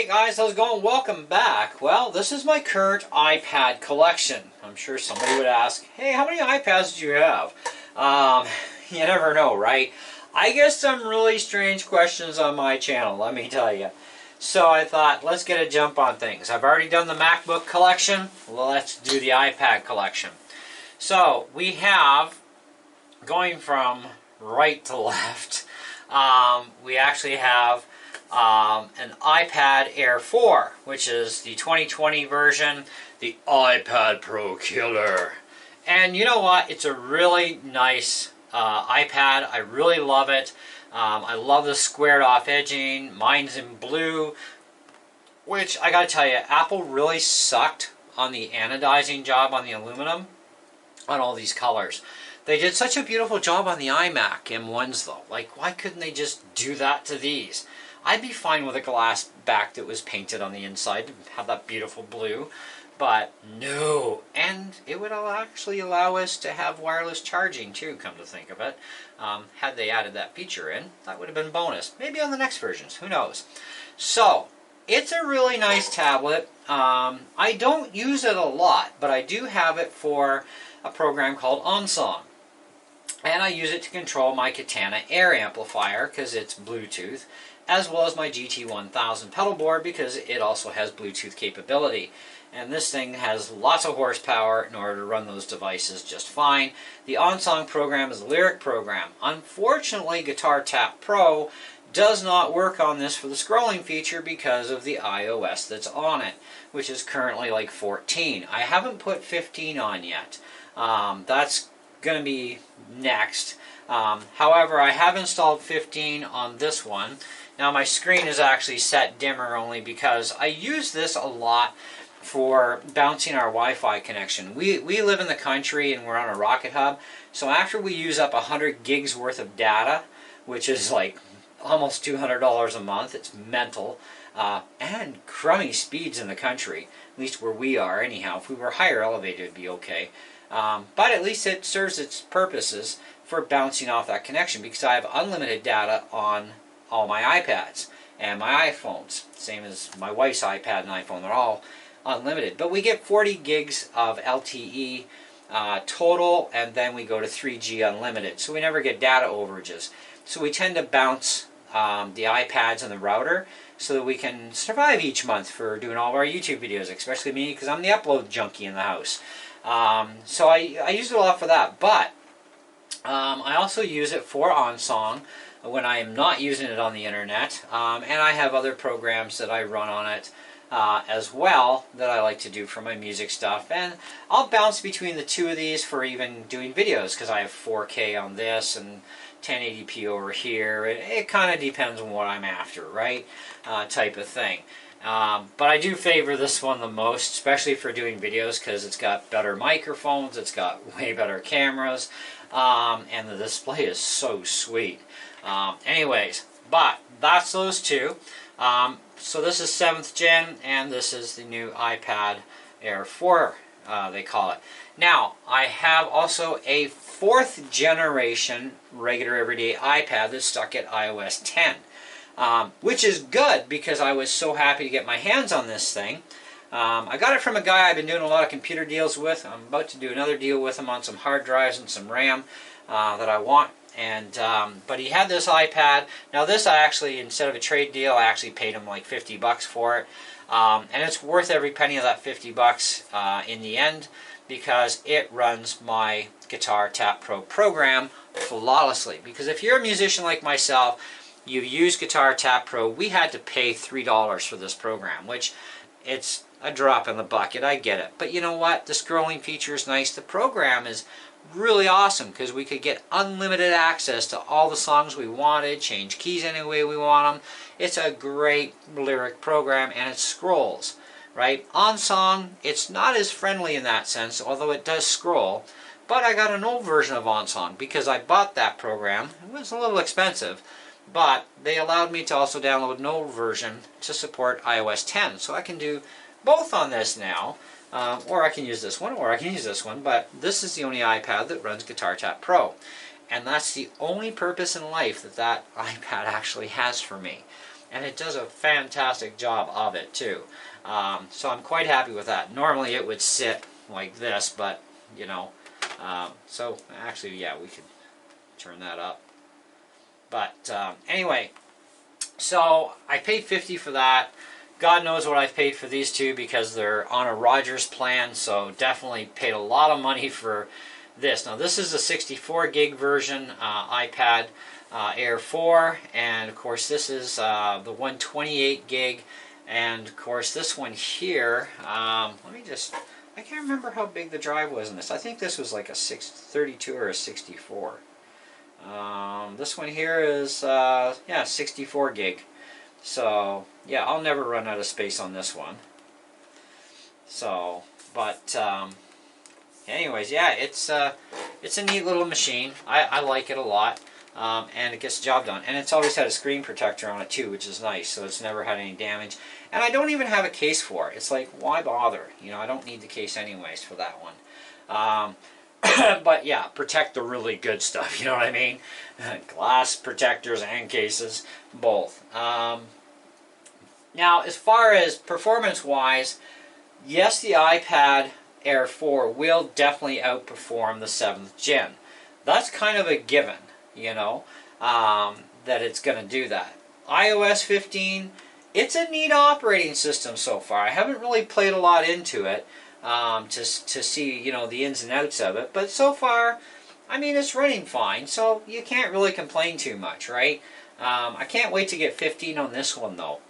Hey guys, how's it going? Welcome back. Well, this is my current iPad collection. I'm sure somebody would ask, hey, how many iPads do you have? You never know, right? I get some really strange questions on my channel, let me tell you. So I thought, let's get a jump on things. I've already done the MacBook collection. Well, let's do the iPad collection. So we have, going from right to left, we actually have an iPad Air 4, which is the 2020 version, the iPad Pro Killer. And you know what? It's a really nice iPad. I really love it. I love the squared off edging. Mine's in blue, which I gotta tell you, Apple really sucked on the anodizing job on the aluminum on all these colors. They did such a beautiful job on the iMac M1s though. Like, why couldn't they just do that to these? I'd be fine with a glass back that was painted on the inside to have that beautiful blue, but no. And it would actually allow us to have wireless charging too, come to think of it. Had they added that feature in, that would have been bonus. Maybe on the next versions, who knows. So, it's a really nice tablet. I don't use it a lot, but I do have it for a program called OnSong. And I use it to control my Katana Air amplifier because it's Bluetooth, as well as my GT1000 pedal board because it also has Bluetooth capability. And this thing has lots of horsepower in order to run those devices just fine. The OnSong program is a lyric program. Unfortunately, Guitar Tap Pro does not work on this for the scrolling feature because of the iOS that's on it, which is currently like 14. I haven't put 15 on yet. That's going to be next. However, I have installed 15 on this one. Now my screen is actually set dimmer only because I use this a lot for bouncing our Wi-Fi connection. We live in the country and we're on a rocket hub, so after we use up 100 gigs worth of data, which is like almost $200 a month, it's mental, and crummy speeds in the country, at least where we are anyhow. If we were higher elevated, it'd be okay. But at least it serves its purposes for bouncing off that connection because I have unlimited data on all my iPads and my iPhones. Same as my wife's iPad and iPhone, they're all unlimited. But we get 40 gigs of LTE total, and then we go to 3G unlimited. So we never get data overages. So we tend to bounce the iPads and the router so that we can survive each month for doing all of our YouTube videos, especially me because I'm the upload junkie in the house. So I use it a lot for that, but I also use it for OnSong when I am not using it on the internet, and I have other programs that I run on it as well that I like to do for my music stuff, and I'll bounce between the two of these for even doing videos because I have 4K on this and 1080p over here. It kind of depends on what I'm after, right? Type of thing. But I do favor this one the most, especially for doing videos because it's got better microphones, it's got way better cameras, and the display is so sweet. Anyways, but that's those two. So this is 7th gen, and this is the new iPad Air 4, they call it. Now, I have also a 4th generation regular everyday iPad that's stuck at iOS 10. Which is good because I was so happy to get my hands on this thing. I got it from a guy I've been doing a lot of computer deals with. I'm about to do another deal with him on some hard drives and some RAM that I want. And but he had this iPad. Now this I actually, instead of a trade deal, I actually paid him like 50 bucks for it. And it's worth every penny of that 50 bucks in the end because it runs my Guitar Tap Pro program flawlessly. Because if you're a musician like myself, you use Guitar Tap Pro, we had to pay $3 for this program, which it's a drop in the bucket, I get it. But you know what? The scrolling feature is nice. The program is really awesome because we could get unlimited access to all the songs we wanted, change keys any way we want them. It's a great lyric program and it scrolls, right? OnSong, it's not as friendly in that sense, although it does scroll. But I got an old version of OnSong because I bought that program. It was a little expensive. But they allowed me to also download an old version to support iOS 10. So I can do both on this now. Or I can use this one, or I can use this one. But this is the only iPad that runs Guitar Tap Pro. And that's the only purpose in life that that iPad actually has for me. and it does a fantastic job of it too. So I'm quite happy with that. Normally it would sit like this, but you know, so actually, yeah, we could turn that up. But anyway, so I paid $50 for that. God knows what I've paid for these two because they're on a Rogers plan, so definitely paid a lot of money for this. Now this is a 64 gig version iPad Air 4, and of course this is the 128 gig, and of course this one here, let me just, I can't remember how big the drive was in this. I think this was like a 632 or a 64. This one here is, yeah, 64 gig. So, yeah, I'll never run out of space on this one. So, but, anyways, yeah, it's a neat little machine. I like it a lot. And it gets the job done. And it's always had a screen protector on it too, which is nice, so it's never had any damage. And I don't even have a case for it. It's like, why bother? You know, I don't need the case anyways for that one. But yeah, protect the really good stuff, you know what I mean? Glass protectors and cases, both. Now, as far as performance-wise, yes, the iPad Air 4 will definitely outperform the 7th gen. That's kind of a given, you know, that it's going to do that. iOS 15, it's a neat operating system so far. I haven't really played a lot into it to see, you know, the ins and outs of it, but so far, I mean, it's running fine, so you can't really complain too much, right? I can't wait to get 15 on this one, though.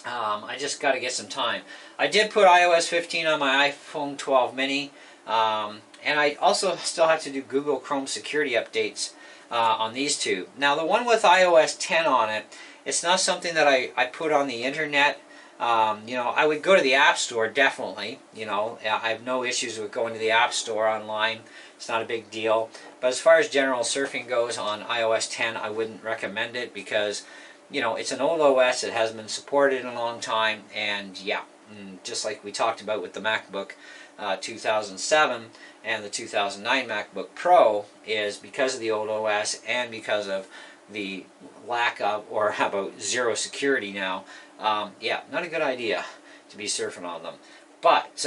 I just got to get some time. I did put iOS 15 on my iPhone 12 mini, and I also still have to do Google Chrome security updates on these two. Now, the one with iOS 10 on it, it's not something that I put on the internet. You know, I would go to the App Store, definitely. You know, I have no issues with going to the App Store online. It's not a big deal. But as far as general surfing goes on iOS 10, I wouldn't recommend it because, you know, it's an old OS. It hasn't been supported in a long time. And yeah, just like we talked about with the MacBook 2007 and the 2009 MacBook Pro, is because of the old OS and because of the lack of, or how about zero security now, yeah, not a good idea to be surfing on them. But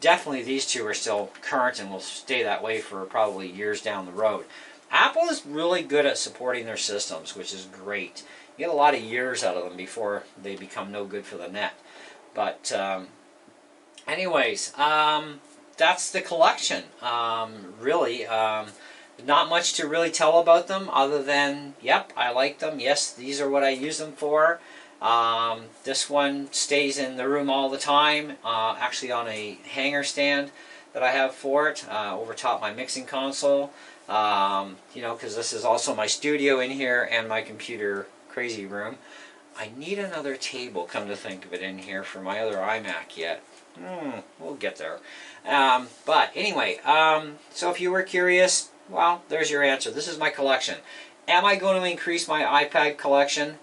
definitely these two are still current and will stay that way for probably years down the road. Apple is really good at supporting their systems, which is great. You get a lot of years out of them before they become no good for the net. But anyways, that's the collection. Really, not much to really tell about them other than, yep, I like them. Yes, these are what I use them for. This one stays in the room all the time, actually on a hanger stand that I have for it over top my mixing console. You know, because this is also my studio in here and my computer crazy room. I need another table, come to think of it, in here for my other iMac yet. We'll get there. But anyway, so if you were curious, well, there's your answer. This is my collection. Am I going to increase my iPad collection?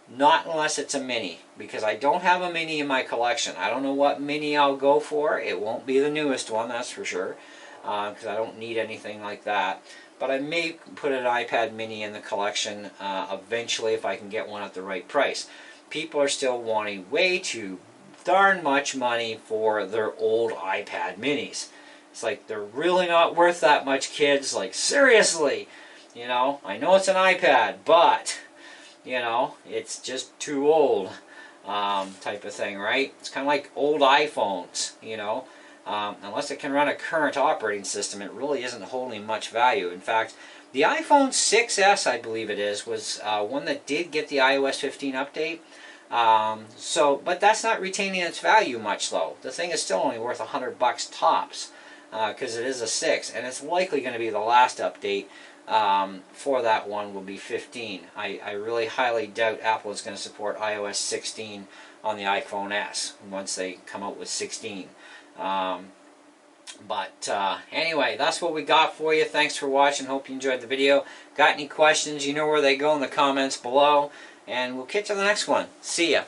Not unless it's a mini, because I don't have a mini in my collection. I don't know what mini I'll go for. It won't be the newest one, that's for sure, because I don't need anything like that. But I may put an iPad mini in the collection eventually if I can get one at the right price. People are still wanting way too darn much money for their old iPad minis. It's like, they're really not worth that much, kids. Like, seriously, you know, I know it's an iPad, but, you know, it's just too old, type of thing, right? It's kind of like old iPhones, you know. Unless it can run a current operating system, it really isn't holding much value. In fact, the iPhone 6s, I believe it is, was one that did get the iOS 15 update. But that's not retaining its value much, though. The thing is still only worth $100 tops, because it is a 6, and it's likely going to be the last update for that one will be 15. I really highly doubt Apple is going to support iOS 16 on the iPhone S once they come out with 16. Anyway, that's what we got for you. Thanks for watching. Hope you enjoyed the video. Got any questions? You know where they go in the comments below. And we'll catch you on the next one. See ya.